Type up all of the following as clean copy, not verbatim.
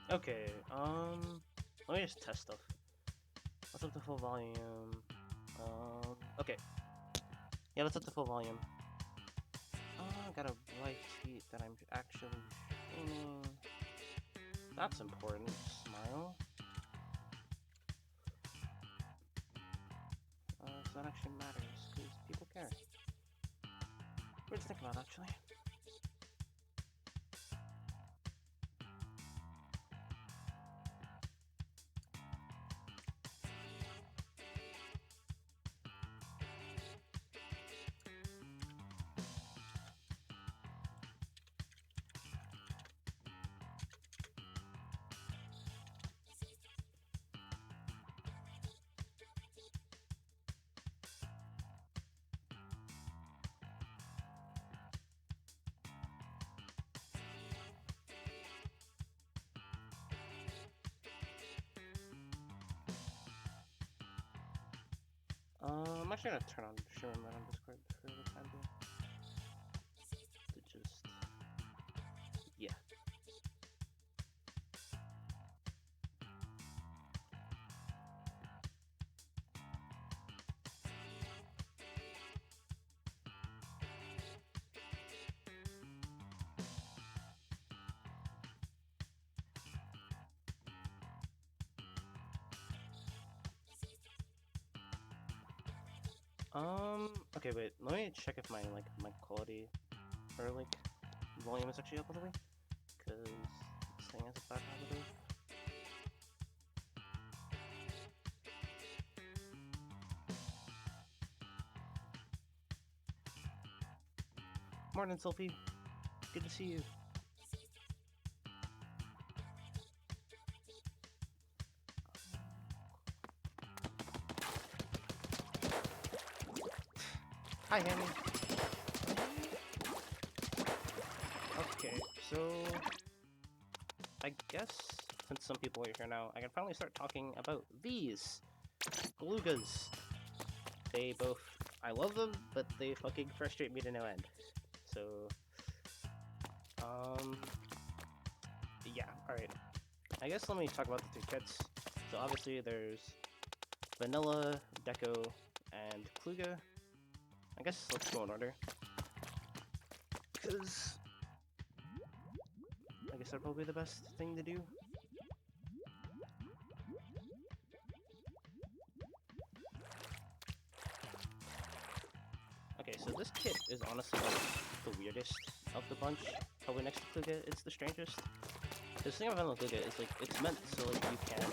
Okay, let me just test stuff. Let's up to full volume. Okay. Yeah, let's up to full volume. Got a bright tweet that I'm actually streaming. That's important. Smile. So that actually matters, because people care. Weird to think about, actually. I'm actually gonna turn on Sherman on Discord for the time being. To just... yeah. Okay, wait. Let me check if my mic quality or volume is actually up all the way, because this thing has a bad habit of... Morning, Sophie. Good to see you. Hi, Hammy. Okay, so I guess since some people are here now, I can finally start talking about these Galugas. They both, I love them, but they fucking frustrate me to no end. So, yeah, alright. I guess let me talk about the three kits. So obviously there's Vanilla, Deco, and Kluga. I guess let's go in order. Because I guess that'd probably be the best thing to do. Okay, so this kit is honestly the weirdest of the bunch. Probably next to Kluga, it's the strangest. The thing about Kluga is it's meant so you can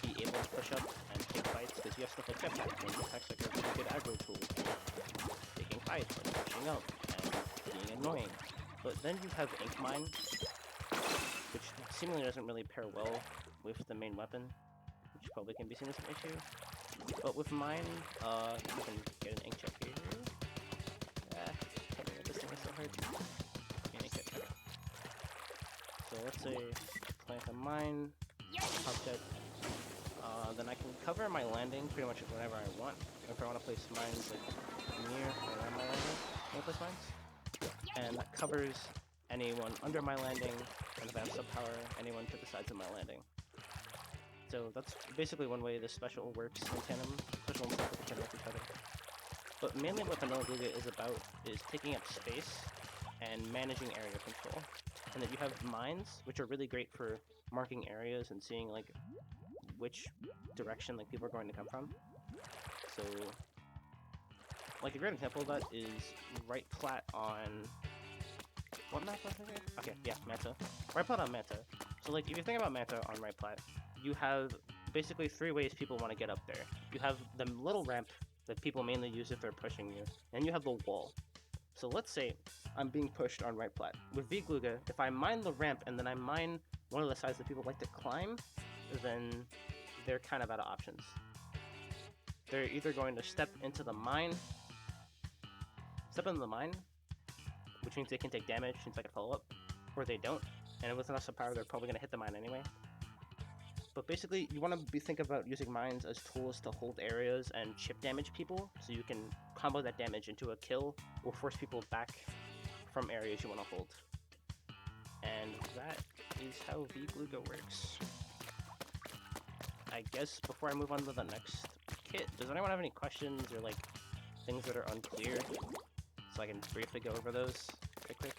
be able to push up and take fights because you have stuff like Jetpack, and Jetpack's like a really good aggro tool for taking fights, like pushing up and being annoying. But then you have Ink Mine, which seemingly doesn't really pair well with the main weapon, which probably can be seen as an issue. But with mine, you can get an ink check here. Tell me what this thing is so hard. Ink check. Okay. So let's say plant a mine, object. Then I can cover my landing pretty much whenever I want. If I want to place mines near or around my landing, I can place mines. And that covers anyone under my landing, and if I have sub-power, anyone to the sides of my landing. So that's basically one way this special works in tandem, special and separate can work each other. But mainly what Vanilla Gluga is about is taking up space and managing area control. And then you have mines, which are really great for marking areas and seeing which direction people are going to come from. So a great example of that is right plat on... what map was it? Okay, yeah, Manta. Right plat on Manta. So if you think about Manta on right plat, you have basically three ways people want to get up there. You have the little ramp that people mainly use if they're pushing you, and you have the wall. So let's say I'm being pushed on right plat. With V-Gluga, if I mine the ramp and then I mine one of the sides that people like to climb, then they're kind of out of options. They're either going to step into the mine, which means they can take damage since I can follow up, or they don't, and with enough sub-power they're probably going to hit the mine anyway. But basically, you want to think about using mines as tools to hold areas and chip damage people, so you can combo that damage into a kill, or force people back from areas you want to hold. And that is how VGluga works. I guess before I move on to the next kit, does anyone have any questions or like things that are unclear? So I can briefly go over those real quick.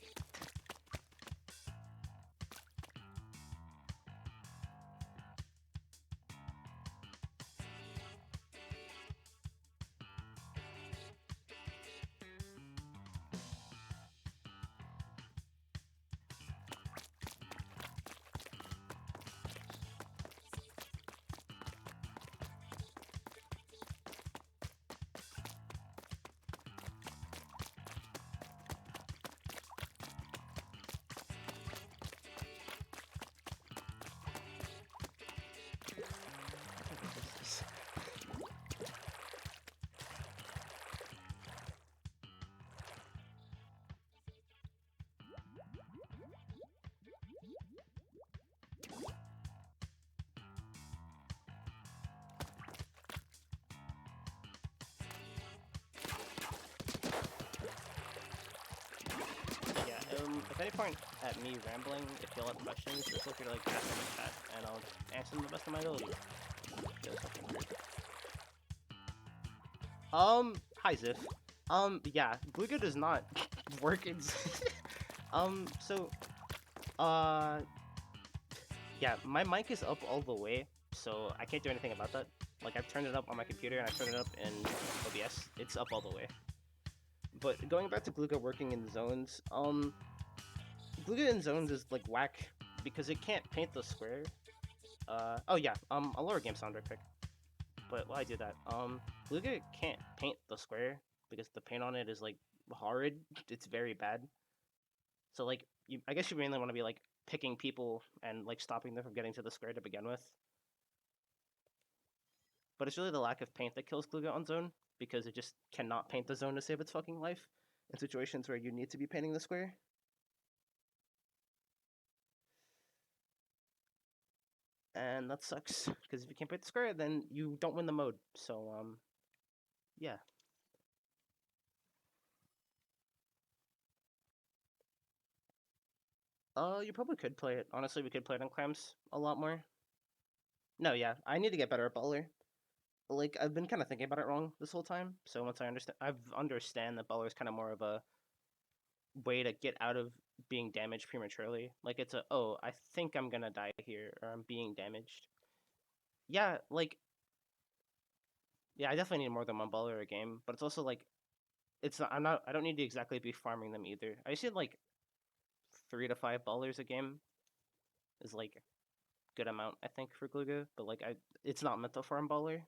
If at any point at me rambling, if y'all have questions, just feel free to like ask them in the chat, and I'll answer them to the best of my ability. Hi Ziff. Yeah, Gluga does not work yeah, my mic is up all the way, so I can't do anything about that. Like, I've turned it up on my computer, and I've turned it up in OBS. It's up all the way. But going back to Gluga working in zones, Gluga in zones is, like, whack, because it can't paint the square. Oh yeah, I'll lower game sound real quick. But while I do that, Gluga can't paint the square, because the paint on it is, like, horrid. It's very bad. So, like, I guess you mainly want to be, like, picking people and, like, stopping them from getting to the square to begin with. But it's really the lack of paint that kills Gluga on zone, because it just cannot paint the zone to save its fucking life in situations where you need to be painting the square. And that sucks, because if you can't paint the square, then you don't win the mode. So, yeah. You probably could play it. Honestly, we could play it on clams a lot more. No, yeah, I need to get better at Baller. Like, I've been kind of thinking about it wrong this whole time. So once I understand that Baller is kind of more of a way to get out of being damaged prematurely. Like, it's oh, I think I'm gonna die here, or I'm being damaged. Yeah, like, yeah, I definitely need more than one Baller a game, but it's also like, I don't need to exactly be farming them either. I just need like 3 to 5 Ballers a game is like good amount, I think, for Gluga, but like, it's not meant to farm Baller.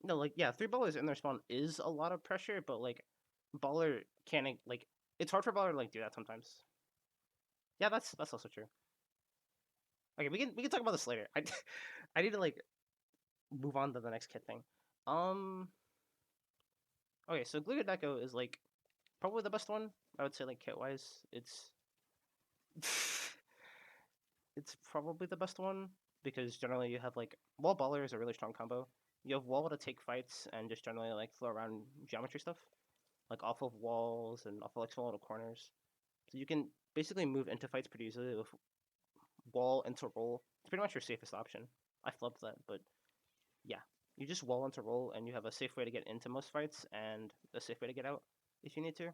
No, like, yeah, 3 Ballers in their spawn is a lot of pressure, but like, Baller can't, like, it's hard for Baller to like do that sometimes. Yeah, that's also true. Okay, we can talk about this later. I need to like move on to the next kit thing. Okay, so Gluga Deco is like probably the best one. I would say, like, kit wise, it's it's probably the best one, because generally you have like Wall Baller is a really strong combo. You have Wall to take fights and just generally like throw around geometry stuff, like off of walls and off of like small little corners. So you can basically move into fights pretty easily with Wall into roll. It's pretty much your safest option. I flubbed that, but yeah, you just wall into roll, and you have a safe way to get into most fights and a safe way to get out if you need to.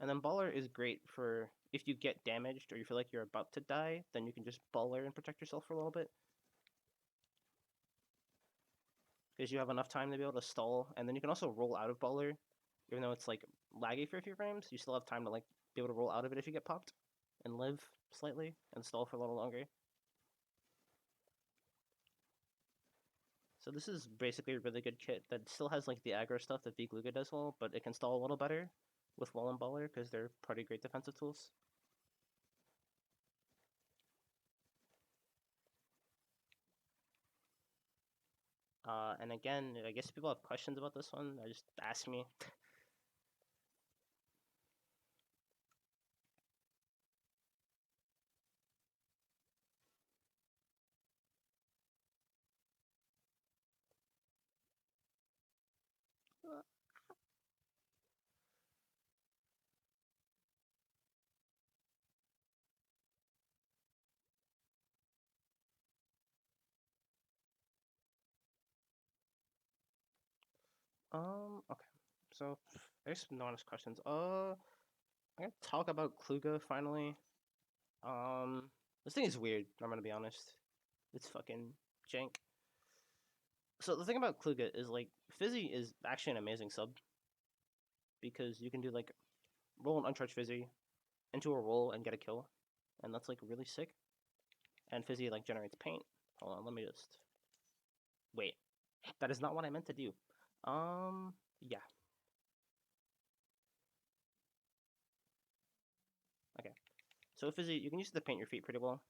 And then Baller is great for if you get damaged or you feel like you're about to die, then you can just Baller and protect yourself for a little bit. Because you have enough time to be able to stall, and then you can also roll out of Baller, even though it's like laggy for a few frames. You still have time to like be able to roll out of it if you get popped, and live slightly and stall for a little longer. So this is basically a really good kit that still has like the aggro stuff that VGluga does well, but it can stall a little better with Wall and Baller because they're pretty great defensive tools. And again, I guess if people have questions about this one, just ask me. Okay. So, there's no honest questions. I'm gonna talk about Kluga finally. This thing is weird. I'm gonna be honest. It's fucking jank. So the thing about Kluga is like Fizzy is actually an amazing sub because you can do like roll an uncharged Fizzy into a roll and get a kill, and that's like really sick. And Fizzy like generates paint. Hold on, let me just wait. That is not what I meant to do. Yeah. Okay. So Fizzy, you can use it to paint your feet pretty well.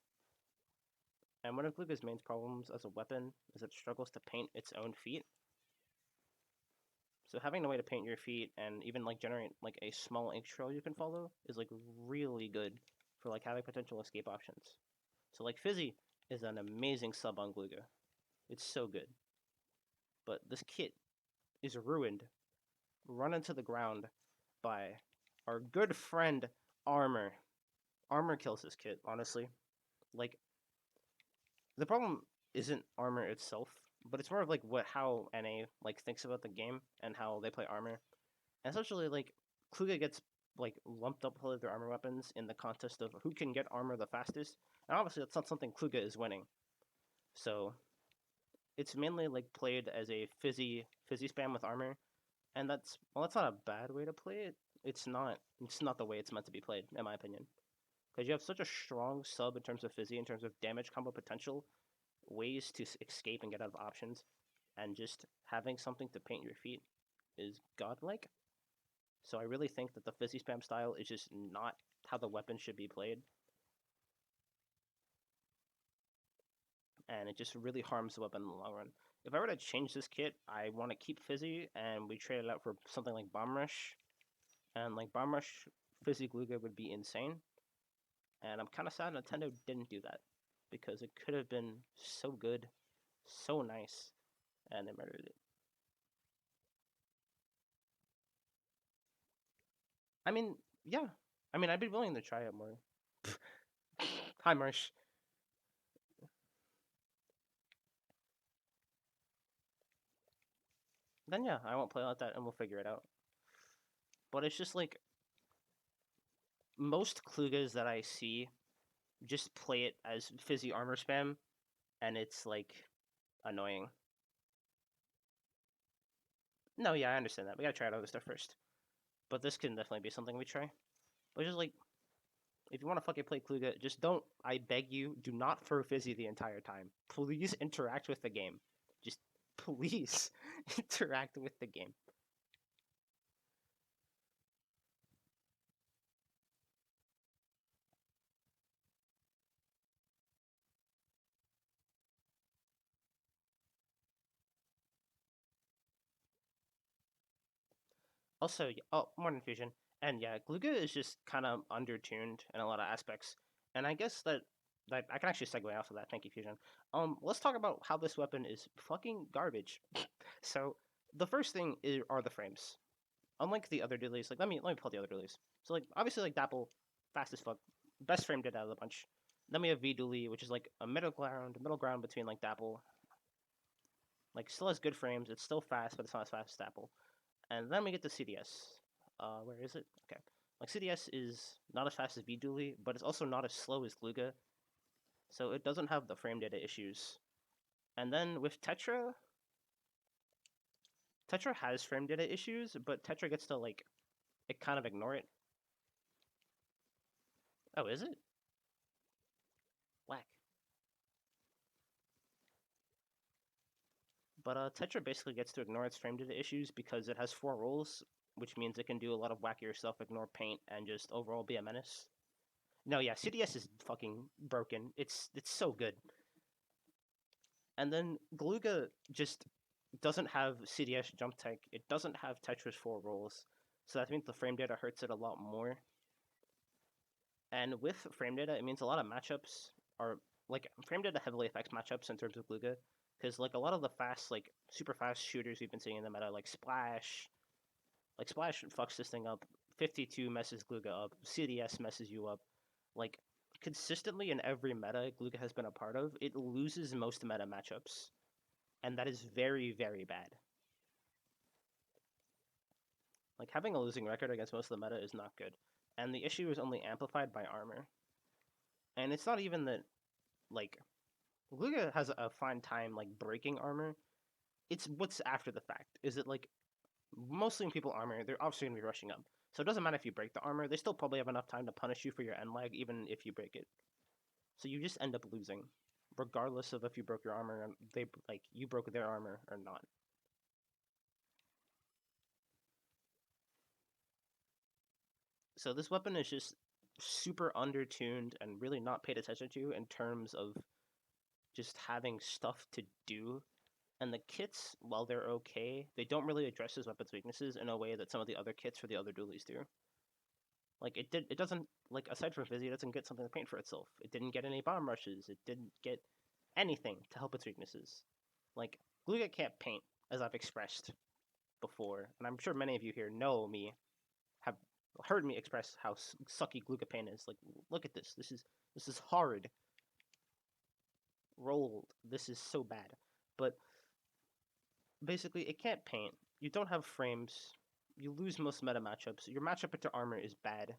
And one of Kluga's main problems as a weapon is it struggles to paint its own feet. So having a way to paint your feet and even like generate like a small ink trail you can follow is like really good for like having potential escape options. So like Fizzy is an amazing sub on Gluga. It's so good. But this kit is ruined, run into the ground by our good friend Armor. Armor kills this kit, honestly. Like the problem isn't Armor itself, but it's more of like what how NA like thinks about the game and how they play Armor. And essentially, like Kluga gets like lumped up with their armor weapons in the contest of who can get armor the fastest. And obviously, that's not something Kluga is winning. So it's mainly like played as a fizzy spam with armor, and that's not a bad way to play it. It's not the way it's meant to be played, in my opinion, because you have such a strong sub in terms of fizzy, in terms of damage combo potential, ways to escape and get out of options, and just having something to paint your feet is godlike. So I really think that the fizzy spam style is just not how the weapon should be played. And it just really harms the weapon in the long run. If I were to change this kit, I want to keep Fizzy and we trade it out for something like Bomb Rush. And like Bomb Rush, Fizzy Gluga would be insane. And I'm kind of sad Nintendo didn't do that because it could have been so good, so nice, and they murdered it. I mean, yeah. I mean, I'd be willing to try it more. Hi, Marsh. Then yeah, I won't play like that and we'll figure it out. But it's just like most Klugas that I see just play it as fizzy armor spam, and it's like annoying. No, yeah, I understand that. We gotta try out other stuff first. But this can definitely be something we try. But just like, if you want to fucking play Kluga, just don't. I beg you, do not throw fizzy the entire time. Please interact with the game. Just please interact with the game. Also, oh, Modern Fusion. And yeah, Gluga is just kind of undertuned in a lot of aspects. And I guess that I can actually segue off of that. Thank you, Fusion. Let's talk about how this weapon is fucking garbage. So the first thing are the frames. Unlike the other dualies, like let me pull the other dualies. So like obviously like Dapple, fast as fuck, best frame did out of the bunch. Then we have V Dually, which is like a middle ground between like Dapple. Like still has good frames. It's still fast, but it's not as fast as Dapple. And then we get to CDS. Where is it? Okay. Like CDS is not as fast as V Dually, but it's also not as slow as Gluga, so it doesn't have the frame data issues. And then with Tetra, Tetra has frame data issues, but Tetra gets to like it kind of ignore it. Oh, is it? Whack. But Tetra basically gets to ignore its frame data issues because it has 4 rolls, which means it can do a lot of wackier stuff, ignore paint, and just overall be a menace. No, yeah, CDS is fucking broken. It's so good. And then Galuga just doesn't have CDS jump tech. It doesn't have Tetra's 4 rolls, so that means the frame data hurts it a lot more. And with frame data, it means a lot of matchups are like frame data heavily affects matchups in terms of Gluga, because like a lot of the fast, like super fast shooters we've been seeing in the meta, like Splash fucks this thing up. 52 messes Gluga up. CDS messes you up. Like consistently in every meta Gluga has been a part of, it loses most meta matchups, and that is very very bad. Like, having a losing record against most of the meta is not good. And the issue is only amplified by armor. And it's not even that, like, Luga has a fine time, like, breaking armor. It's what's after the fact. Is it, like, mostly when people armor, they're obviously going to be rushing up. So it doesn't matter if you break the armor, they still probably have enough time to punish you for your end lag, even if you break it. So you just end up losing, regardless of if you broke your armor and they, like, you broke their armor or not. So this weapon is just super undertuned and really not paid attention to in terms of just having stuff to do. And the kits, while they're okay, they don't really address his weapon's weaknesses in a way that some of the other kits for the other dualies do. Like, it doesn't, like, aside from Fizzy, it doesn't get something to paint for itself. It didn't get any bomb rushes. It didn't get anything to help its weaknesses. Like, Gluga can't paint, as I've expressed before, and I'm sure many of you here know me, have heard me express how sucky Gluga paint is. Like, look at this. This is hard. Rolled. This is so bad. But basically, it can't paint. You don't have frames. You lose most meta matchups. Your matchup into armor is bad.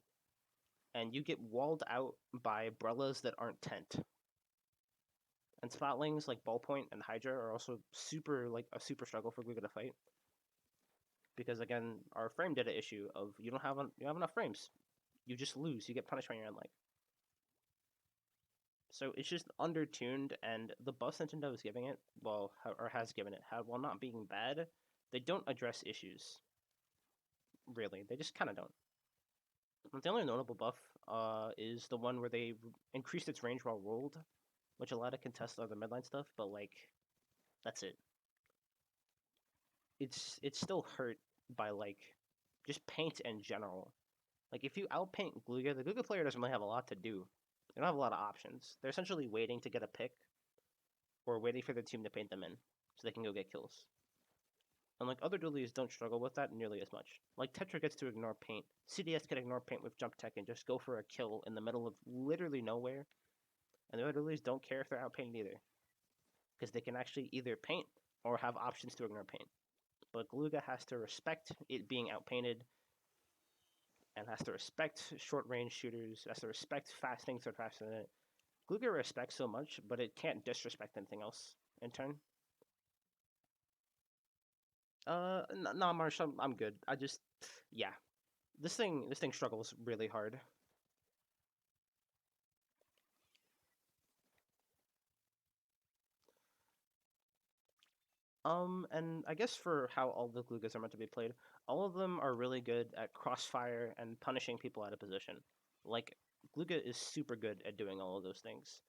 And you get walled out by Brellas that aren't tent. And Spotlings like Ballpoint and Hydra are also a super struggle for Gluga to fight. Because again, our frame data issue of you don't have enough frames. You just lose. You get punished when you're in like. So it's just undertuned, and the buffs Nintendo is giving it, well, or has given it, while not being bad, they don't address issues. Really, they just kind of don't. The only notable buff is the one where they increased its range while rolled, which allowed it to contest other midline stuff, but like, that's it. It's still hurt by like just paint in general. Like if you outpaint Gluga, the Gluga player doesn't really have a lot to do. They don't have a lot of options. They're essentially waiting to get a pick or waiting for their team to paint them in so they can go get kills. And like other dualies don't struggle with that nearly as much. Like Tetra gets to ignore paint. CDS can ignore paint with jump tech and just go for a kill in the middle of literally nowhere. And the other dualies don't care if they're outpainted either. Because they can actually either paint or have options to ignore paint. But Gluga has to respect it being outpainted and has to respect short range shooters, has to respect fast things that are faster than it. Gluga respects so much, but it can't disrespect anything else in turn. No, Marsh, I'm good. I just, yeah, this thing struggles really hard. And I guess for how all the Glugas are meant to be played, all of them are really good at crossfire and punishing people out of position. Like, Gluga is super good at doing all of those things.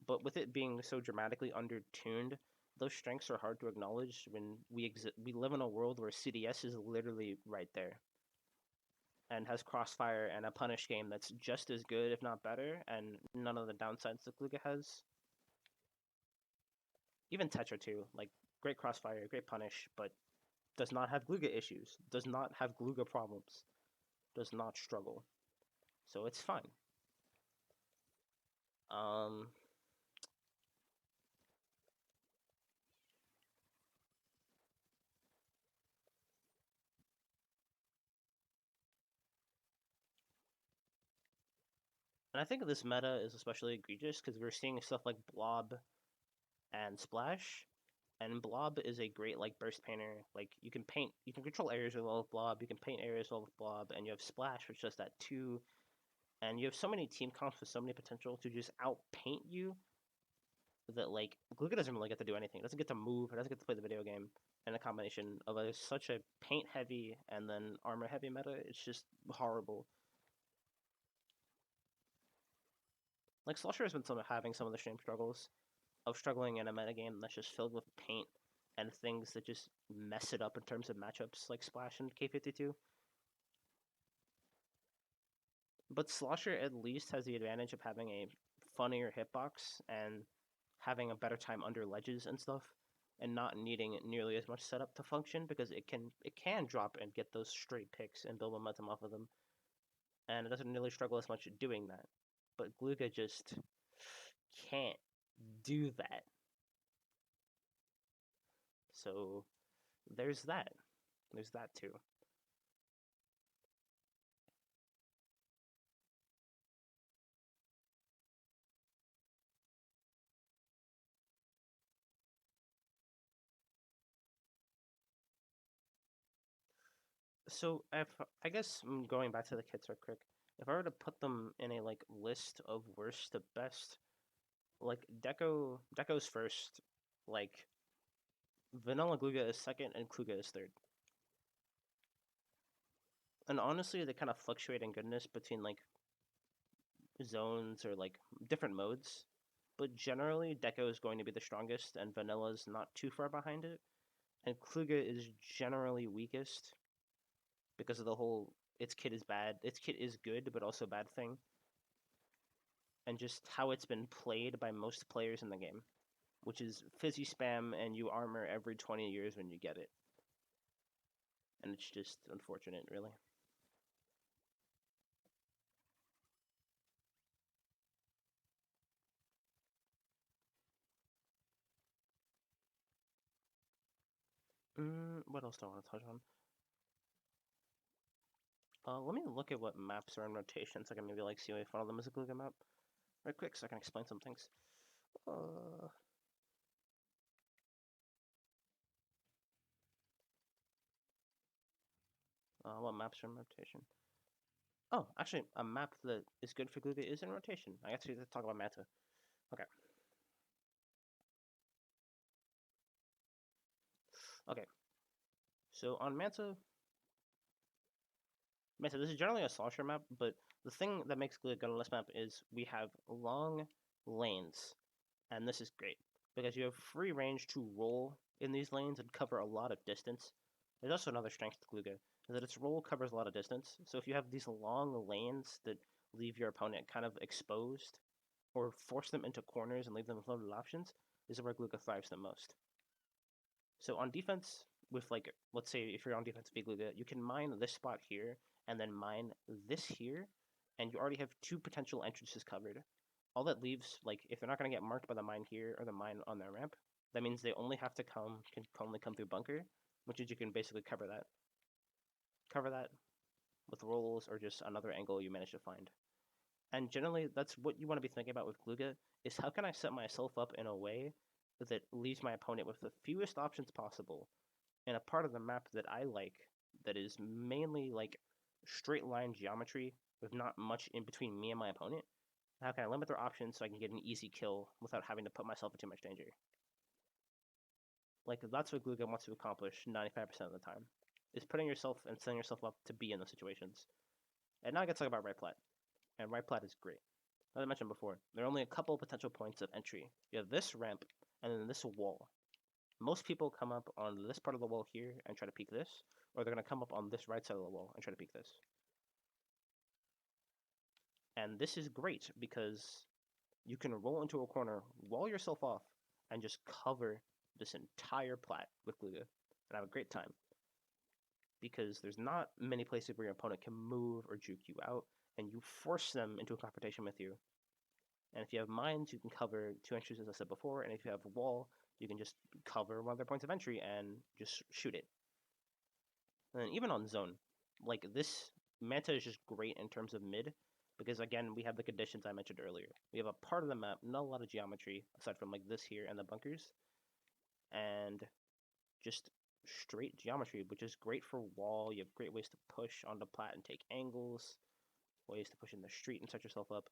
But with it being so dramatically undertuned, those strengths are hard to acknowledge when we live in a world where CDS is literally right there and has crossfire and a punish game that's just as good, if not better, and none of the downsides that Gluga has. Even Tetra too, like great crossfire, great punish, but does not have Gluga issues, does not have Gluga problems, does not struggle. So it's fine. Um, and I think this meta is especially egregious because we're seeing stuff like Blob and Splash. And Blob is a great like burst painter. Like you can control areas really well with Blob. You can paint areas well with Blob, and you have Splash, which does that too. And you have so many team comps with so many potential to just outpaint you that like Gluga doesn't really get to do anything. It doesn't get to move. It doesn't get to play the video game. And a combination of such a paint heavy and then armor heavy meta, it's just horrible. Like Slusher has been having some of the same struggles of struggling in a metagame that's just filled with paint and things that just mess it up in terms of matchups like Splash and K52. But Slosher at least has the advantage of having a funnier hitbox and having a better time under ledges and stuff, and not needing nearly as much setup to function because it can drop and get those straight picks and build momentum off of them, and it doesn't really struggle as much doing that. But Gluga just can't do that. So there's that. There's that too. So if I guess going back to the kits real quick, if I were to put them in a like list of worst to best, like Deco's first, like Vanilla Gluga is second, and Kluga is third. And honestly, they kind of fluctuate in goodness between like zones or like different modes. But generally, Deco is going to be the strongest, and Vanilla's not too far behind it. And Kluga is generally weakest because of the whole its kit is bad, its kit is good, but also bad thing, and just how it's been played by most players in the game, which is fizzy spam and you armor every 20 years when you get it. And it's just unfortunate, really. What else do I want to touch on? Let me look at what maps are in rotation so I can maybe like see if one of them is a Gluga map. Right quick so I can explain some things. What maps are in rotation? Oh, actually, a map that is good for Gluga is in rotation. I actually have to talk about Manta. Okay. Okay. So on Manta, this is generally a slosher map, but the thing that makes Gluga good on this map is we have long lanes, and this is great because you have free range to roll in these lanes and cover a lot of distance. There's also another strength to Gluga, is that its roll covers a lot of distance. So if you have these long lanes that leave your opponent kind of exposed, or force them into corners and leave them with limited options, this is where Gluga thrives the most. So on defense, with like, let's say if you're on defense with Gluga, you can mine this spot here and then mine this here, and you already have two potential entrances covered. All that leaves, like, if they're not going to get marked by the mine here or the mine on their ramp, that means they only have to can only come through bunker, which is you can basically cover that. Cover that with rolls or just another angle you manage to find. And generally, that's what you want to be thinking about with Gluga, is how can I set myself up in a way that leaves my opponent with the fewest options possible in a part of the map that I like that is mainly like straight line geometry with not much in between me and my opponent. How can I limit their options so I can get an easy kill without having to put myself in too much danger? Like, that's what Gluga wants to accomplish 95% of the time, is putting yourself and setting yourself up to be in those situations. And now I get to talk about right plat. And right plat is great. As I mentioned before, there are only a couple potential points of entry. You have this ramp and then this wall. Most people come up on this part of the wall here and try to peek this, or they're going to come up on this right side of the wall and try to peek this. And this is great because you can roll into a corner, wall yourself off, and just cover this entire plat with Gluga and have a great time. Because there's not many places where your opponent can move or juke you out, and you force them into a confrontation with you. And if you have mines, you can cover two entries, as I said before, and if you have a wall, you can just cover one of their points of entry and just shoot it. And even on zone, like this, Manta is just great in terms of mid, because again, we have the conditions I mentioned earlier. We have a part of the map, not a lot of geometry, aside from like this here and the bunkers, and just straight geometry, which is great for wall. You have great ways to push on the plat and take angles, ways to push in the street and set yourself up.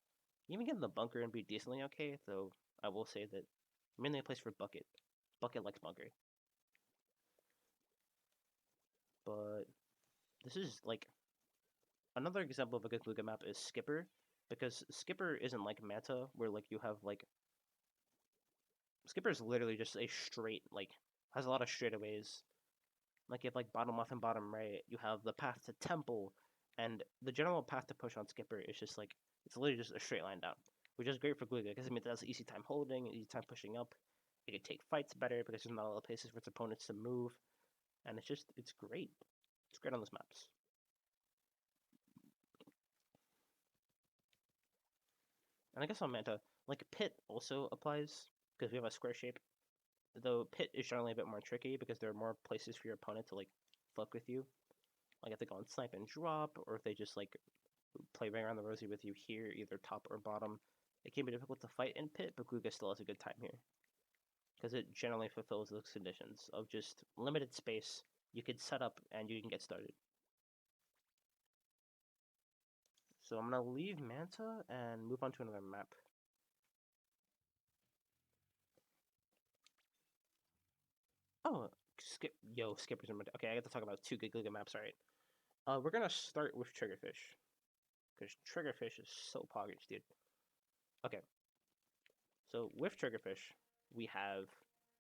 You even get in the bunker and be decently okay, though I will say that mainly a place for Bucket. Bucket likes bunker. But this is like another example of a good Gluga map is Skipper, because Skipper isn't like Manta, where like you have like Skipper is literally just a straight like has a lot of straightaways. Like you have like bottom left and bottom right, you have the path to Temple, and the general path to push on Skipper is just like it's literally just a straight line down, which is great for Gluga because it means it has easy time holding, easy time pushing up. It can take fights better because there's not a lot of places for its opponents to move, and it's great. It's great on those maps. And I guess on Manta, like Pit also applies because we have a square shape. Though Pit is generally a bit more tricky because there are more places for your opponent to like fuck with you. Like if they go on snipe and drop, or if they just like play right around the rosy with you here, either top or bottom. It can be difficult to fight in Pit, but Gluga still has a good time here. Because it generally fulfills those conditions of just limited space, you can set up and you can get started. So I'm gonna leave Manta and move on to another map. Oh, Skipper's in my... Okay, I get to talk about two good Gluga maps, alright. We're gonna start with Triggerfish. Because Triggerfish is so poggers, dude. Okay. So with Triggerfish, we have,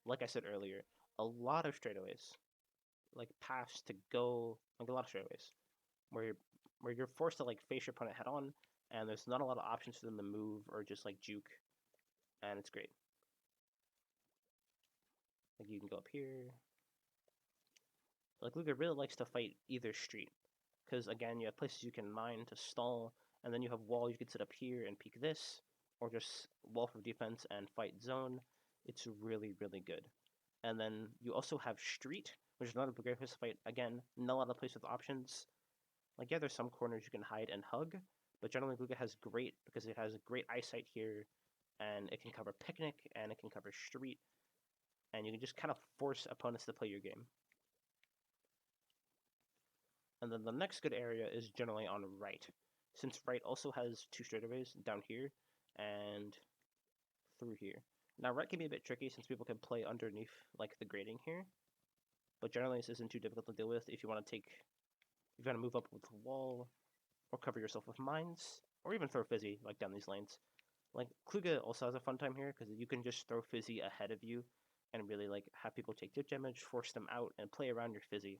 like I said earlier, a lot of straightaways. Like pass to go, like a lot of straightaways. Where you're forced to like face your opponent head on, and there's not a lot of options for them to move or just like juke. And it's great. Like you can go up here. Like Luger really likes to fight either street. Because again, you have places you can mine to stall, and then you have wall you can sit up here and peek this, or just wall for defense and fight zone. It's really, really good. And then you also have street, which is another great place to fight. Again, not a lot of places with options. Like yeah, there's some corners you can hide and hug, but generally Luga has great because it has great eyesight here, and it can cover picnic and it can cover street, and you can just kind of force opponents to play your game. And then the next good area is generally on right, since right also has two straightaways down here and through here. Now right can be a bit tricky since people can play underneath like the grading here, but generally this isn't too difficult to deal with if you want to move up with the wall, or cover yourself with mines, or even throw Fizzy like down these lanes. Like Kluge also has a fun time here because you can just throw Fizzy ahead of you and really like have people take dip damage, force them out, and play around your Fizzy.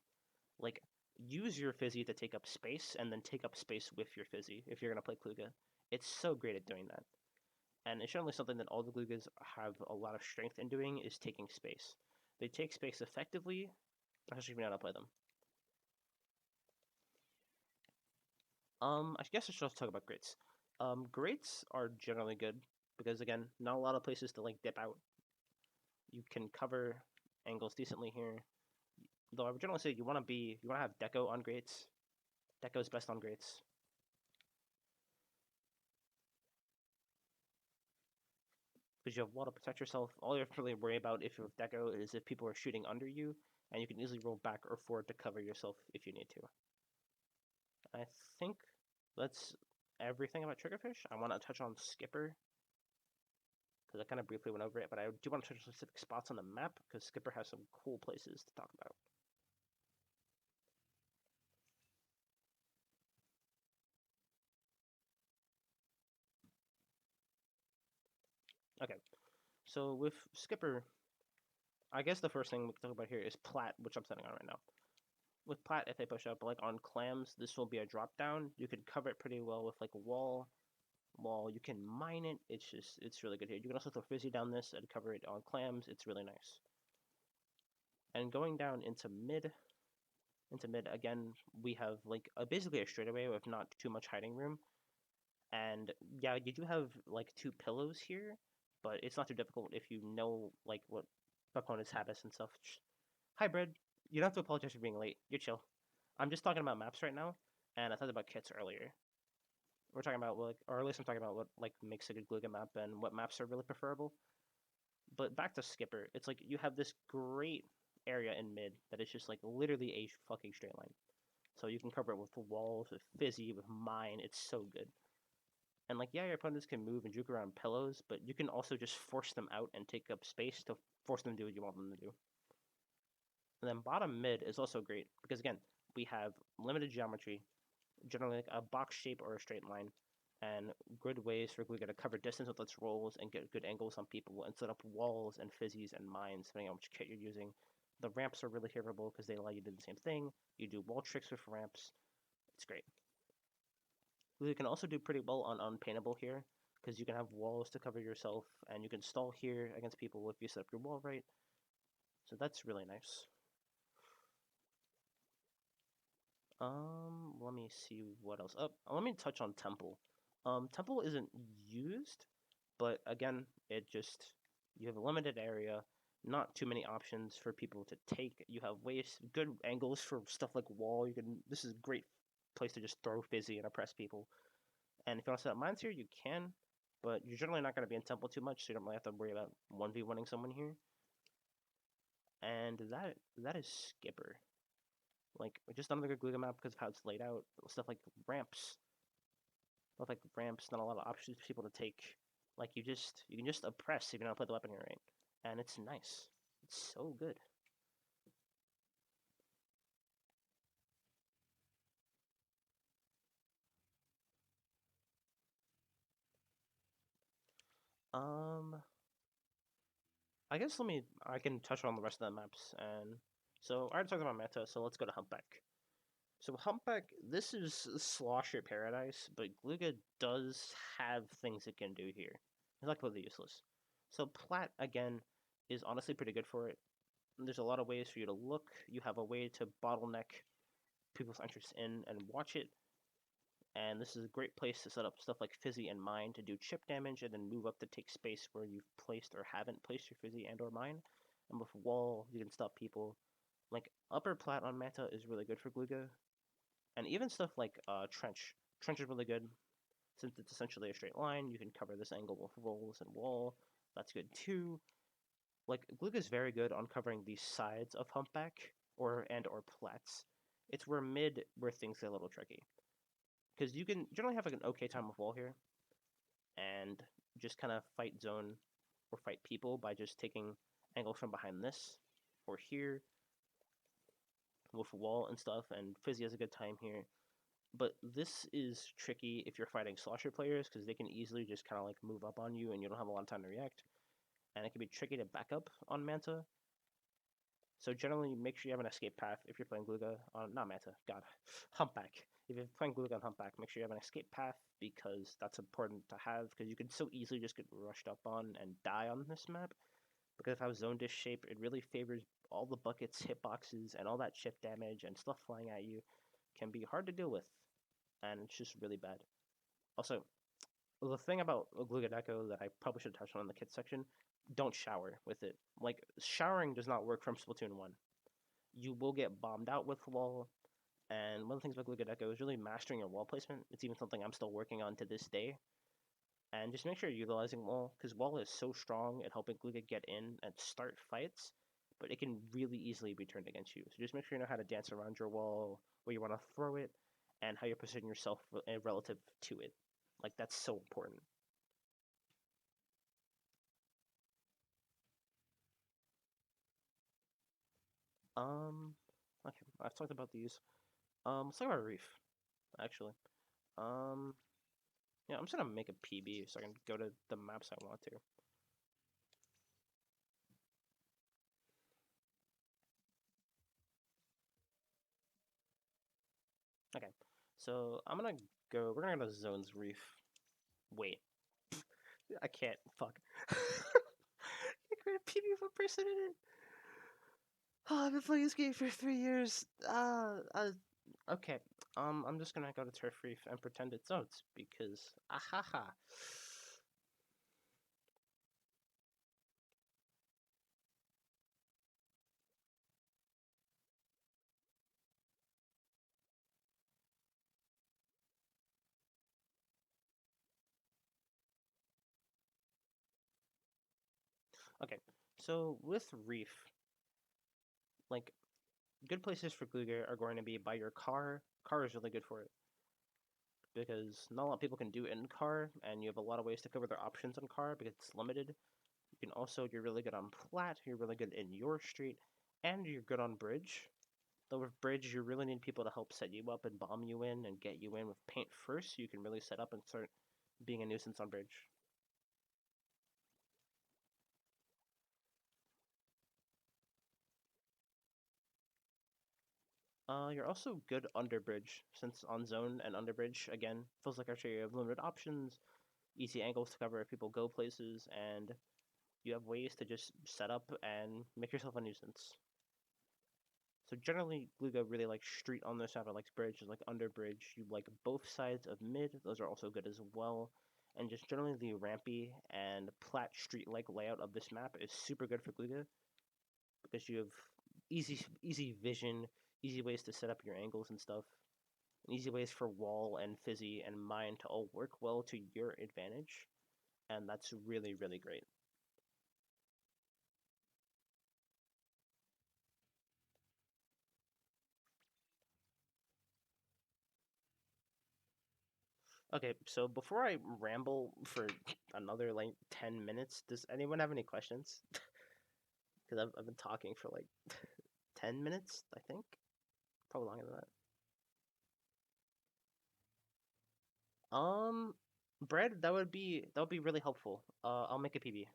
Like use your Fizzy to take up space and then take up space with your Fizzy if you're gonna play Kluge. It's so great at doing that. And it's generally something that all the Glugas have a lot of strength in doing is taking space. They take space effectively, especially if you know how to play them. I guess I should also talk about greats. Greats are generally good because again, not a lot of places to like dip out. You can cover angles decently here. Though I would generally say you want to have Deco on greats. Deco's best on greats. Because you have wall to protect yourself. All you have to really worry about if you have Deco is if people are shooting under you, and you can easily roll back or forward to cover yourself if you need to. I think that's everything about Triggerfish. I want to touch on Skipper, because I kind of briefly went over it, but I do want to touch on specific spots on the map, because Skipper has some cool places to talk about. Okay, so with Skipper, I guess the first thing we can talk about here is Plat, which I'm setting on right now. With Plat, if they push up, like on clams, this will be a drop down. You can cover it pretty well with like a wall. You can mine it. It's really good here. You can also throw Fizzy down this and cover it on clams. It's really nice. And going down into mid again, we have like basically a straightaway with not too much hiding room. And yeah, you do have like two pillows here, but it's not too difficult if you know like what opponents' habits and stuff. Hybrid, you don't have to apologize for being late. You're chill. I'm just talking about maps right now, and I talked about kits earlier. We're talking about like, or at least I'm talking about what like makes a good Gluga map and what maps are really preferable. But back to Skipper, it's like you have this great area in mid that is just like literally a fucking straight line. So you can cover it with walls, with Fizzy, with mine. It's so good. And like, yeah, your opponents can move and juke around pillows, but you can also just force them out and take up space to force them to do what you want them to do. And then bottom mid is also great because again, we have limited geometry, generally like a box shape or a straight line, and good ways for Gluga to cover distance with its rolls and get good angles on people and set up walls and fizzies and mines depending on which kit you're using. The ramps are really favorable because they allow you to do the same thing. You do wall tricks with ramps. It's great. You can also do pretty well on unpaintable here because you can have walls to cover yourself and you can stall here against people if you set up your wall right. So that's really nice. Let me see what else. Let me touch on Temple. Temple isn't used, but again, you have a limited area, not too many options for people to take. You have good angles for stuff like wall. This is a great place to just throw Fizzy and oppress people. And if you want to set up mines here, you can, but you're generally not going to be in Temple too much, so you don't really have to worry about 1v1ing someone here. And that is Skipper. Like, just another good Gluga map because of how it's laid out. Stuff like ramps. with like ramps, not a lot of options for people to take. Like you can just oppress if you don't play the weaponry right, and it's nice. It's so good. Um, I guess I can touch on the rest of the maps, and so I already talked about meta, so let's go to Humpback. So Humpback, this is Slosher Paradise, but Gluga does have things it can do here. It's not completely useless. So Plat, again, is honestly pretty good for it. There's a lot of ways for you to look. You have a way to bottleneck people's interest in and watch it. And this is a great place to set up stuff like Fizzy and Mine to do chip damage and then move up to take space where you've placed or haven't placed your Fizzy and or Mine. And with Wall, you can stop people. Like, Upper Plat on meta is really good for Gluga. And even stuff like Trench. Trench is really good. Since it's essentially a straight line, you can cover this angle with rolls and wall. That's good too. Like, Gluga is very good on covering the sides of Humpback or Plats. It's where things get a little tricky. Because you can generally have like an okay time with wall here, and just kind of fight zone or fight people by just taking angles from behind this or here with wall and stuff, and Fizzy has a good time here. But this is tricky if you're fighting slosher players because they can easily just kind of like move up on you and you don't have a lot of time to react. And it can be tricky to back up on Manta. So generally, make sure you have an escape path if you're playing Gluga on not Manta, God, Humpback. If you're playing Gluga on Humpback, make sure you have an escape path because that's important to have because you can so easily just get rushed up on and die on this map. Because of how zone dish shape, it really favors all the buckets, hitboxes, and all that chip damage and stuff flying at you can be hard to deal with, and it's just really bad. Also, the thing about Glugadeko that I probably should touch on in the kit section, don't shower with it. Like, showering does not work from Splatoon 1. You will get bombed out with wall, and one of the things about Glugadeko is really mastering your wall placement. It's even something I'm still working on to this day. And just make sure you're utilizing wall, because wall is so strong at helping Gluga get in and start fights, but it can really easily be turned against you. So just make sure you know how to dance around your wall, where you want to throw it, and how you position yourself relative to it. Like, that's so important. Um, okay, I've talked about these. Let's talk about Reef, actually. Um, yeah, I'm just gonna make a PB so I can go to the maps I want to. Okay, so we're gonna go to Zones Reef. Wait, I can't, fuck. I create a PB with a person in it. Oh, I've been playing this game for 3 years. Okay. I'm just gonna go to Turf Reef and pretend it's Zones because, ahaha. Okay, so with Reef, like, good places for Gluger are going to be by your car. Car is really good for it because not a lot of people can do in car, and you have a lot of ways to cover their options on car because it's limited. You can also, you're really good on plat, you're really good in your street, and you're good on bridge. Though with bridge, you really need people to help set you up and bomb you in and get you in with paint first, so you can really set up and start being a nuisance on bridge. You're also good under bridge, since on zone and under bridge, again, feels like archery, you have limited options, easy angles to cover if people go places, and you have ways to just set up and make yourself a nuisance. So generally, Gluga really likes street on this map. It likes bridge, like under bridge. You like both sides of mid. Those are also good as well. And just generally the rampy and plat street-like layout of this map is super good for Gluga because you have easy vision, easy ways to set up your angles and stuff, and easy ways for wall and fizzy and mine to all work well to your advantage. And that's really, really great. Okay, so before I ramble for another like 10 minutes, does anyone have any questions? Because I've been talking for like 10 minutes, I think. Probably longer than that. Bread, that would be really helpful. I'll make a PB.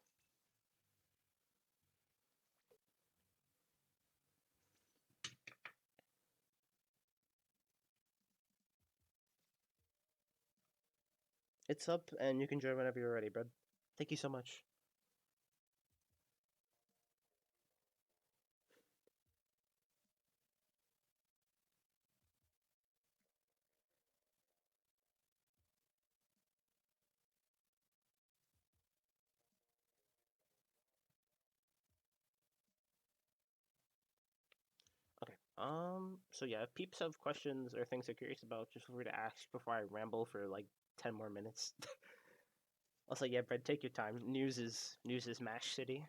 It's up, and you can join whenever you're ready, Bread. Thank you so much. Okay. So yeah, if peeps have questions or things they're curious about, just feel free to ask before I ramble for like 10 more minutes. Also, yeah, Bread, take your time. News is Mash City.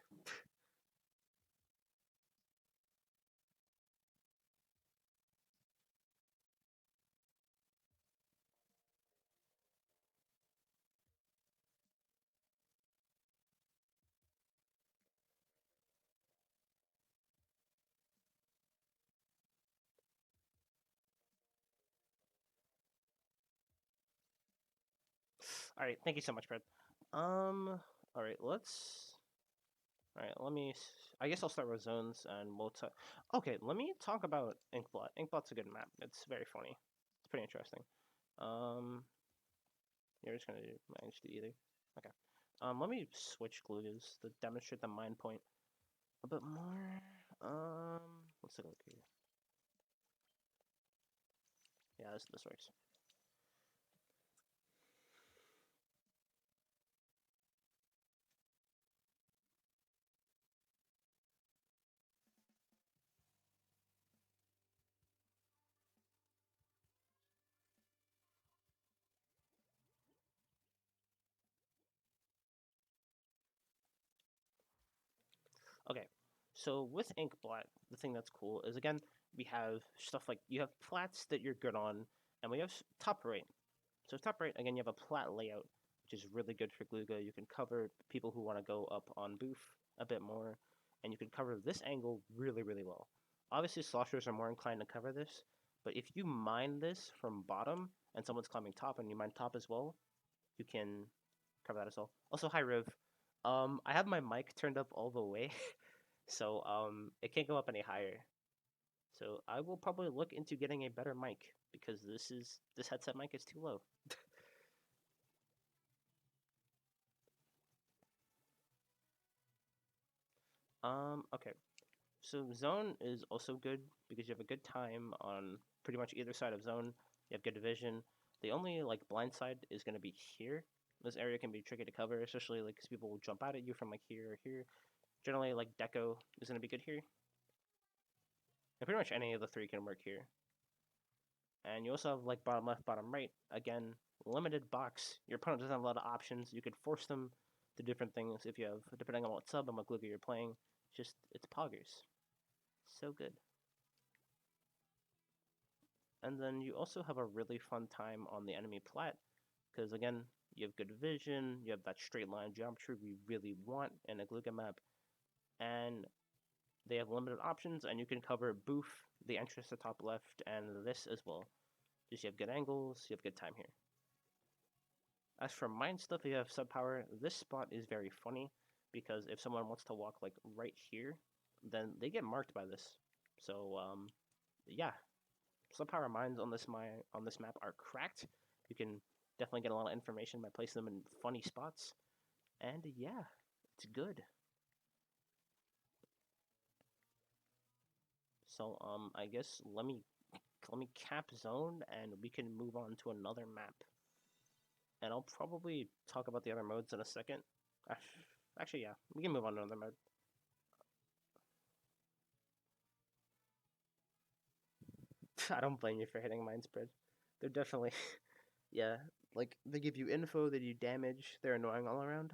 All right, thank you so much, Bread. All right, let's. All right, let me. I guess I'll start with zones, and we'll talk. Okay, let me talk about Inkblot. Inkblot's a good map. It's very funny. It's pretty interesting. Um, you're just gonna manage to either. Okay. Let me switch glues to demonstrate the mind point a bit more. Let's take a look here. Yeah, this works. Okay, so with Inkblot, the thing that's cool is again we have stuff like you have plats that you're good on, and we have top right. So top right again, you have a plat layout, which is really good for Gluga. You can cover people who want to go up on Boof a bit more, and you can cover this angle really really well. Obviously, sloshers are more inclined to cover this, but if you mine this from bottom and someone's climbing top and you mine top as well, you can cover that as well. Also, hi Riv. I have my mic turned up all the way, so it can't go up any higher. So I will probably look into getting a better mic because this headset mic is too low. Okay. So zone is also good because you have a good time on pretty much either side of zone. You have good vision. The only like blind side is going to be here. This area can be tricky to cover, especially like 'cause people will jump out at you from like here or here. Generally, like Deco is going to be good here, and pretty much any of the three can work here. And you also have like bottom left, bottom right. Again, limited box. Your opponent doesn't have a lot of options. You could force them to different things if you have, depending on what sub and what Gluga you're playing. Just it's poggers. So good. And then you also have a really fun time on the enemy plat, because again, you have good vision, you have that straight line geometry we really want in a Gluga map, and they have limited options, and you can cover Boof, the entrance to top left, and this as well. Just you have good angles, you have good time here. As for mine stuff, if you have sub power, this spot is very funny, because if someone wants to walk like right here, then they get marked by this. So yeah, sub power mines on this map are cracked. You can definitely get a lot of information by placing them in funny spots, and yeah, it's good. So I guess let me cap zone, and we can move on to another map. And I'll probably talk about the other modes in a second. Actually, yeah, we can move on to another mode. I don't blame you for hitting mind spread. They're definitely, yeah, like they give you info, they do damage, they're annoying all around.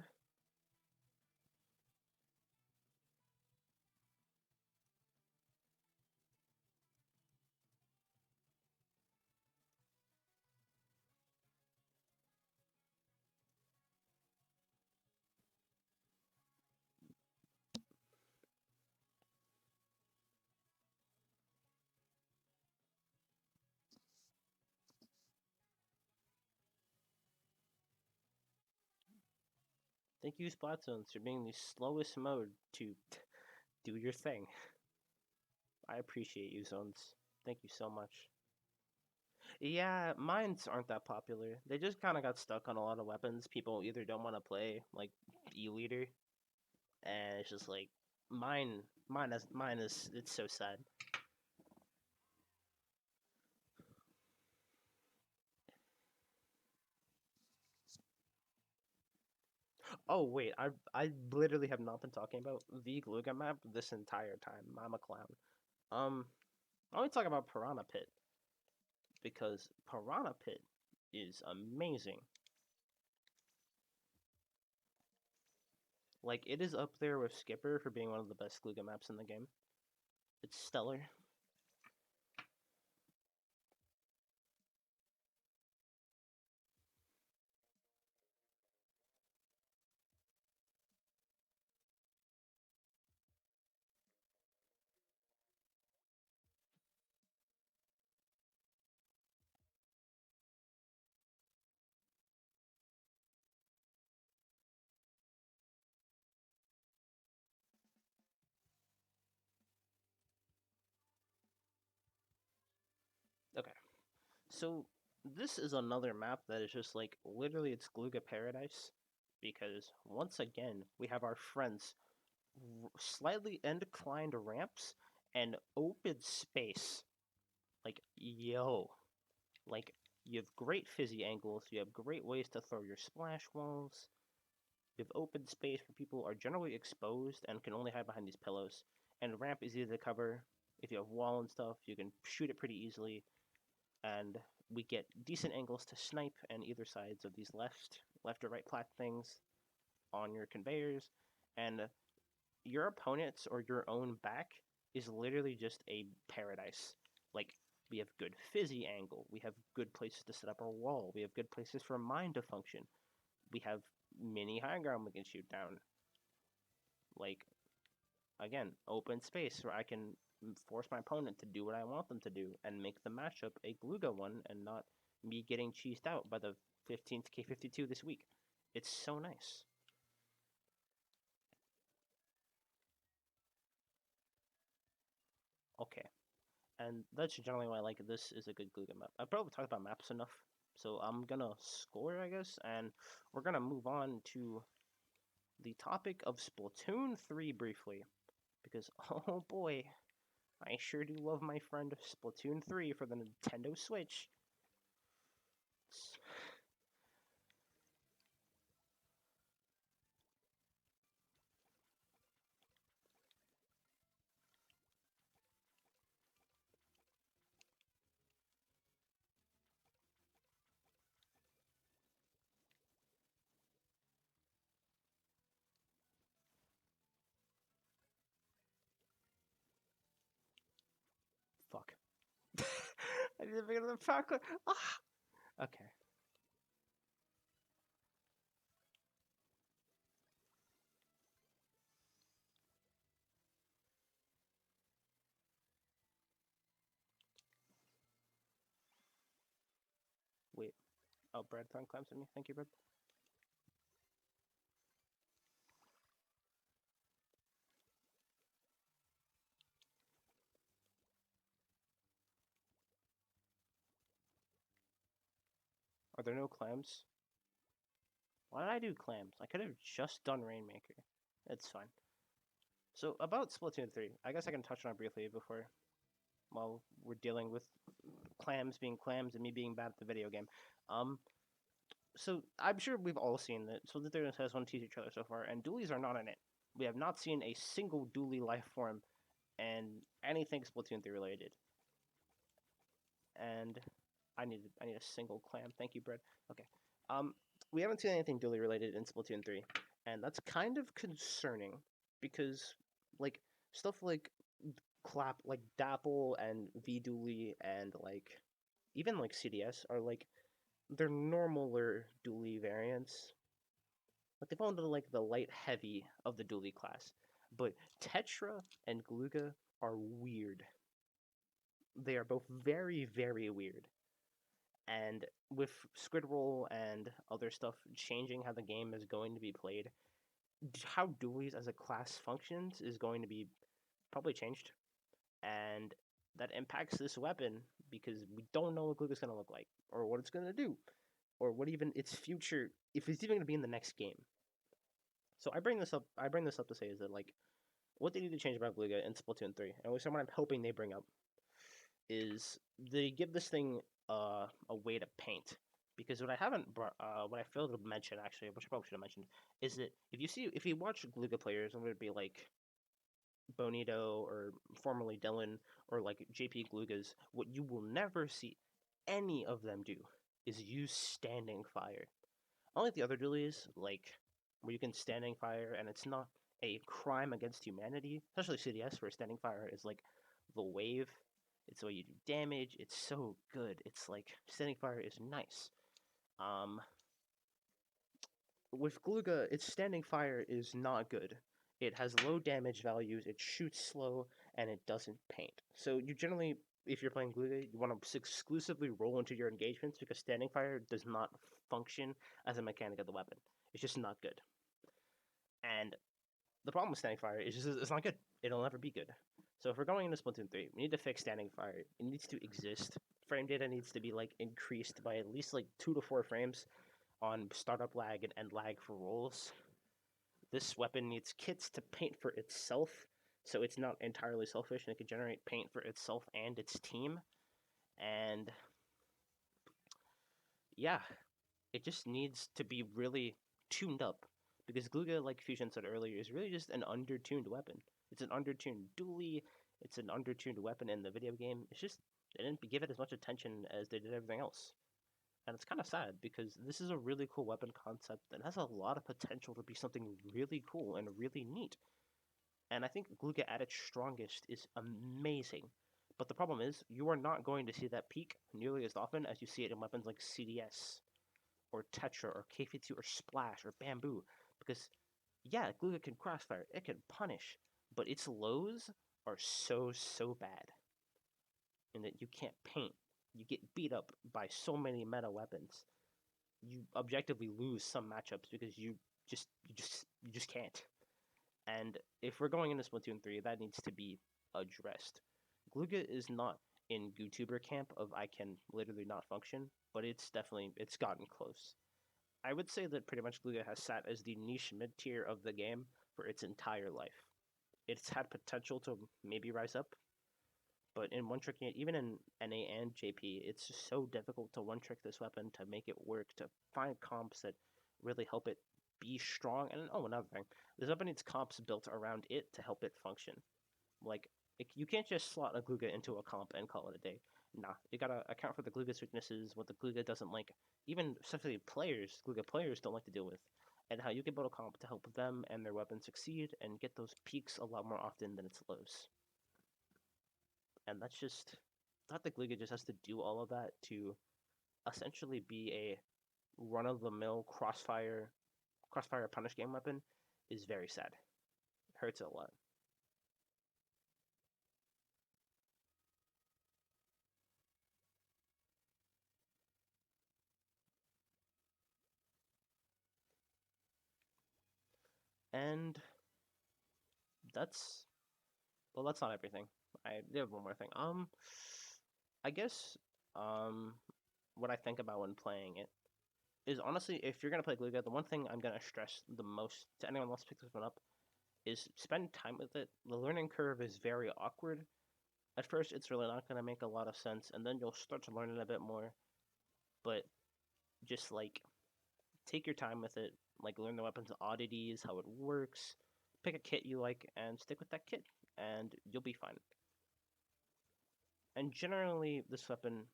Thank you, Splatzones, for being the slowest mode to do your thing. I appreciate you, Zones. Thank you so much. Yeah, mines aren't that popular. They just kind of got stuck on a lot of weapons. People either don't want to play, like E-liter, and it's just like mine is it's so sad. Oh wait, I literally have not been talking about the Gluga map this entire time. I'm a clown. Um, let me talk about Piranha Pit because Piranha Pit is amazing. Like it is up there with Skipper for being one of the best Gluga maps in the game. It's stellar. Okay, so this is another map that is just like literally it's Gluga paradise because once again we have our friends slightly inclined ramps and open space. Like yo, like you have great fizzy angles, you have great ways to throw your splash walls. You have open space where people are generally exposed and can only hide behind these pillows. And ramp is easy to cover. If you have wall and stuff, you can shoot it pretty easily. And we get decent angles to snipe and either sides of these left or right plat things on your conveyors. And your opponent's or your own back is literally just a paradise. Like we have good fizzy angle, we have good places to set up our wall, we have good places for mine to function, we have mini high ground we can shoot down. Like again, open space where I can force my opponent to do what I want them to do and make the matchup a Gluga one and not me getting cheesed out by the 15th K52 this week. It's so nice. Okay, and that's generally why I like this is a good Gluga map. I've probably talked about maps enough, so I'm gonna score, I guess, and we're gonna move on to the topic of Splatoon 3 briefly, because oh boy, I sure do love my friend Splatoon 3 for the Nintendo Switch. Fuck. I didn't pick up the chocolate. Ah! Okay. Wait. Oh, Brad throwing clams at me. Thank you, Brad. Are there no clams? Why did I do clams? I could have just done Rainmaker. It's fine. So, about Splatoon 3, I guess I can touch on it briefly before, while we're dealing with clams being clams and me being bad at the video game. Um, so I'm sure we've all seen that Splatoon 3 has one teaser trailer so far, and dualies are not in it. We have not seen a single dualie life form and anything Splatoon 3 related. And I need a single clam. Thank you, bread. Okay. Um, we haven't seen anything dually related in Splatoon 3, and that's kind of concerning because like stuff like clap like Dapple and V Dually and like even like CDS are like they're normaler dually variants. But they fall into like the light heavy of the dually class. But Tetra and Gluga are weird. They are both very, very weird. And with Squid Roll and other stuff changing how the game is going to be played, how dualies as a class functions is going to be probably changed, and that impacts this weapon because we don't know what Gluga's going to look like or what it's going to do or what even its future, if it's even going to be in the next game. So I bring this up to say is that, like, what they need to change about Gluga in Splatoon 3, and what I'm hoping they bring up, is they give this thing a way to paint. Because what I haven't brought, what I failed to mention actually, which I probably should have mentioned, is that if you watch Gluga players, I'm gonna be like Bonito or formerly Dylan or like JP Glugas, what you will never see any of them do is use standing fire. Unlike the other dualies, like where you can standing fire and it's not a crime against humanity, especially CDS where standing fire is like the wave. It's the way you do damage. It's so good. It's like standing fire is nice. Um, with Gluga, its standing fire is not good. It has low damage values, it shoots slow, and it doesn't paint. So you generally, if you're playing Gluga, you want to exclusively roll into your engagements because standing fire does not function as a mechanic of the weapon. It's just not good. And the problem with standing fire is just it's not good. It'll never be good. So if we're going into Splatoon 3, we need to fix standing fire. It needs to exist. Frame data needs to be like increased by at least like 2 to 4 frames on startup lag and end lag for rolls. This weapon needs kits to paint for itself, so it's not entirely selfish and it can generate paint for itself and its team. And yeah, it just needs to be really tuned up because Gluga, like Fusion said earlier, is really just an undertuned weapon. It's an undertuned dually. It's an undertuned weapon in the video game. It's just they didn't give it as much attention as they did everything else. And it's kind of sad because this is a really cool weapon concept that has a lot of potential to be something really cool and really neat. And I think Gluga at its strongest is amazing. But the problem is, you are not going to see that peak nearly as often as you see it in weapons like CDS, or Tetra, or KF2, or Splash, or Bamboo. Because, yeah, Gluga can crossfire, it can punish, but its lows are so bad. In that you can't paint. You get beat up by so many meta weapons. You objectively lose some matchups because you just can't. And if we're going into Splatoon 3, that needs to be addressed. Gluga is not in YouTuber camp of I can literally not function, but it's gotten close. I would say that pretty much Gluga has sat as the niche mid tier of the game for its entire life. It's had potential to maybe rise up, but in one tricking it, even in NA and JP, it's just so difficult to one trick this weapon to make it work, to find comps that really help it be strong. And oh, another thing, this weapon needs comps built around it to help it function. Like, you can't just slot a Gluga into a comp and call it a day. Nah, you gotta account for the Gluga's weaknesses, what the Gluga doesn't like, even especially Gluga players don't like to deal with, and how you can build a comp to help them and their weapon succeed and get those peaks a lot more often than its lows. And that's just not that Gluga just has to do all of that to essentially be a run of the mill crossfire punish game weapon is very sad. It hurts a lot. And that's that's not everything. I have one more thing. I guess um what I think about when playing it is honestly, if you're gonna play Gluga, the one thing I'm gonna stress the most to anyone else pick this one up is spend time with it. The learning curve is very awkward. At first, it's really not gonna make a lot of sense, and then you'll start to learn it a bit more. But just like take your time with it, like learn the weapon's oddities, how it works, pick a kit you like, and stick with that kit, and you'll be fine. And generally, this weapon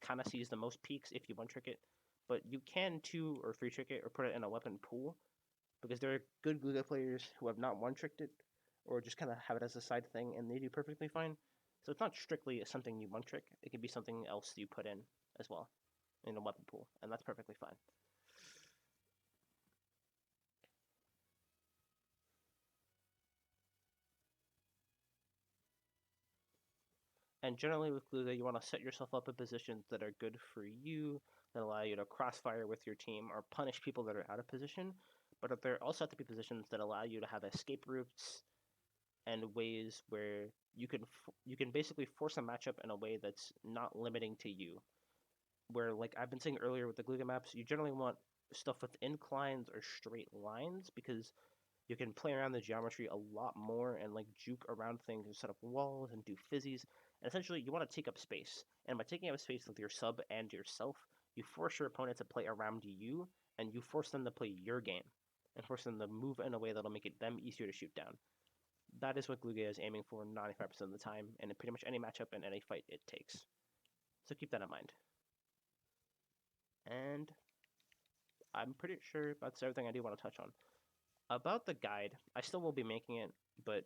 kind of sees the most peaks if you one trick it, but you can two or three trick it or put it in a weapon pool because there are good Gluga players who have not one tricked it or just kind of have it as a side thing and they do perfectly fine. So it's not strictly something you one trick, it can be something else you put in as well in a weapon pool, and that's perfectly fine. And generally with Gluga, you want to set yourself up in positions that are good for you, that allow you to crossfire with your team or punish people that are out of position, but there also have to be positions that allow you to have escape routes and ways where you can basically force a matchup in a way that's not limiting to you. Where, like I've been saying earlier with the Gluga maps, you generally want stuff with inclines or straight lines because you can play around the geometry a lot more and like juke around things and set up walls and do fizzies. And essentially, you want to take up space. And by taking up space with your sub and yourself, you force your opponent to play around you, and you force them to play your game, and force them to move in a way that'll make it them easier to shoot down. That is what Gluga is aiming for 95% of the time, and in pretty much any matchup and any fight it takes. So keep that in mind. And I'm pretty sure that's everything I do want to touch on. About the guide, I still will be making it, but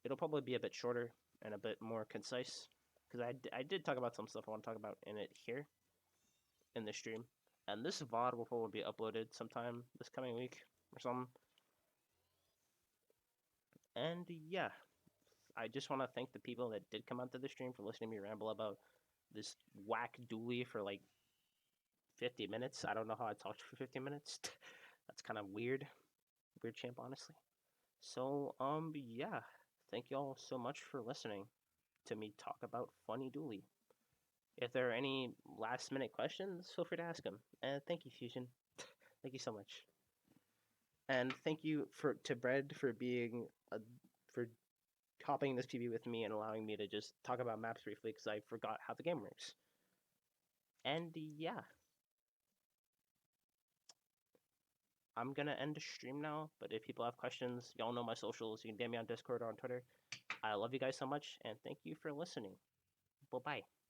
it'll probably be a bit shorter and a bit more concise, because I did talk about some stuff I want to talk about in it here, in this stream. And this VOD will probably be uploaded sometime this coming week or something. And yeah, I just want to thank the people that did come onto the stream for listening to me ramble about this whack dually for like 50 minutes. I don't know how I talked for 50 minutes. That's kind of weird. Weird champ, honestly. So, yeah. Thank you all so much for listening to me talk about Funny Dually. If there are any last minute questions, feel free to ask them. And thank you, Fusion. Thank you so much. And thank you to Bread for being for hopping this PB with me and allowing me to just talk about maps briefly because I forgot how the game works. And yeah. I'm gonna end the stream now, but if people have questions, y'all know my socials. You can DM me on Discord or on Twitter. I love you guys so much, and thank you for listening. Bye-bye.